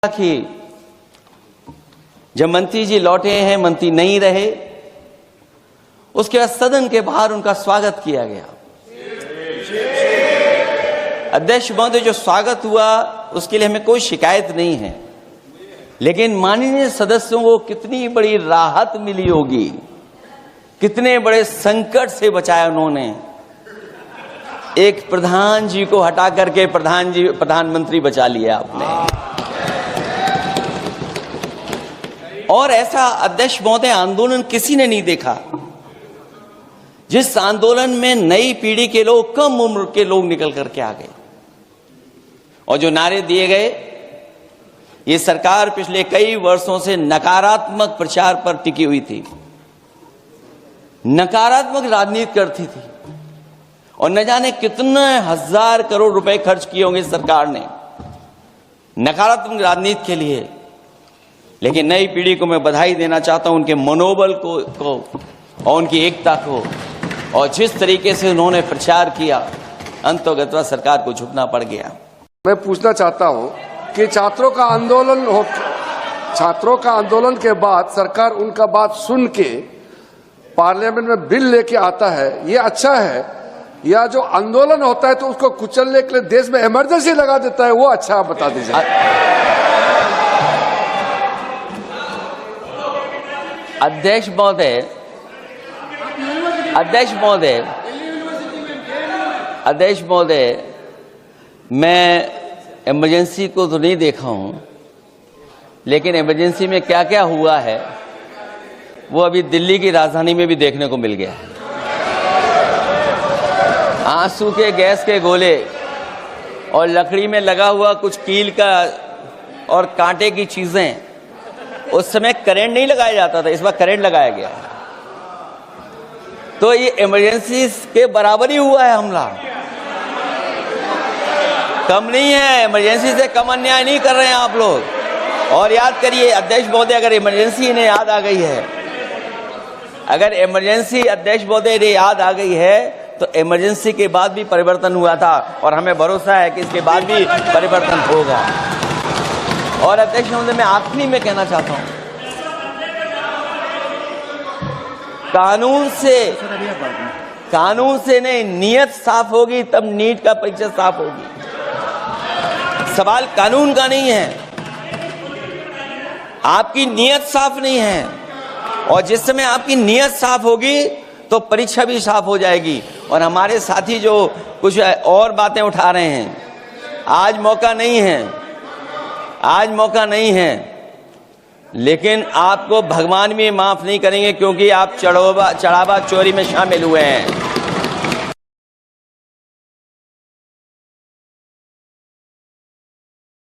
कि जब मंत्री जी लौटे हैं, मंत्री नहीं रहे, उसके बाद सदन के बाहर उनका स्वागत किया गया। अध्यक्ष महोदय, जो स्वागत हुआ उसके लिए हमें कोई शिकायत नहीं है, लेकिन माननीय सदस्यों को कितनी बड़ी राहत मिली होगी, कितने बड़े संकट से बचाया उन्होंने। एक प्रधान जी को हटा करके प्रधानमंत्री बचा लिया आपने। और ऐसा अध्यक्ष महोदय आंदोलन किसी ने नहीं देखा, जिस आंदोलन में नई पीढ़ी के लोग, कम उम्र के लोग निकल करके आ गए और जो नारे दिए गए। ये सरकार पिछले कई वर्षों से नकारात्मक प्रचार पर टिकी हुई थी, नकारात्मक राजनीति करती थी और न जाने कितने हजार करोड़ रुपए खर्च किए होंगे सरकार ने नकारात्मक राजनीति के लिए। लेकिन नई पीढ़ी को मैं बधाई देना चाहता हूं, उनके मनोबल को और उनकी एकता को, और जिस तरीके से उन्होंने प्रचार किया, अंततः सरकार को झुकना पड़ गया। मैं पूछना चाहता हूं कि छात्रों का आंदोलन के बाद सरकार उनका बात सुन के पार्लियामेंट में बिल लेके आता है, ये अच्छा है, या जो आंदोलन होता है तो उसको कुचलने के लिए देश में इमरजेंसी लगा देता है, वो अच्छा? आप बता दीजिए। अध्यक्ष महोदय, मैं इमरजेंसी को तो नहीं देखा हूं, लेकिन इमरजेंसी में क्या क्या हुआ है वो अभी दिल्ली की राजधानी में भी देखने को मिल गया। आंसू के गैस के गोले और लकड़ी में लगा हुआ कुछ कील का और कांटे की चीजें, उस समय करंट नहीं लगाया जाता था, इस बार करंट लगाया गया। तो ये इमरजेंसी के बराबर ही हुआ है हमला, कम नहीं है। इमरजेंसी से कम अन्याय नहीं कर रहे हैं आप लोग। और याद करिए अध्यक्ष महोदय, अगर इमरजेंसी इन्हें याद आ गई है, अगर इमरजेंसी अध्यक्ष महोदय ने याद आ गई है, तो इमरजेंसी के बाद भी परिवर्तन हुआ था और हमें भरोसा है कि इसके बाद भी परिवर्तन होगा। और अध्यक्ष महोदय, मैं आखिरी में कहना चाहता हूं, कानून से नहीं, नियत साफ होगी तब नीट का परीक्षा साफ होगी। सवाल कानून का नहीं है, आपकी नियत साफ नहीं है, और जिस समय आपकी नियत साफ होगी तो परीक्षा भी साफ हो जाएगी। और हमारे साथी जो कुछ और बातें उठा रहे हैं, आज मौका नहीं है, लेकिन आपको भगवान भी माफ नहीं करेंगे, क्योंकि आप चढ़ावा चोरी में शामिल हुए हैं।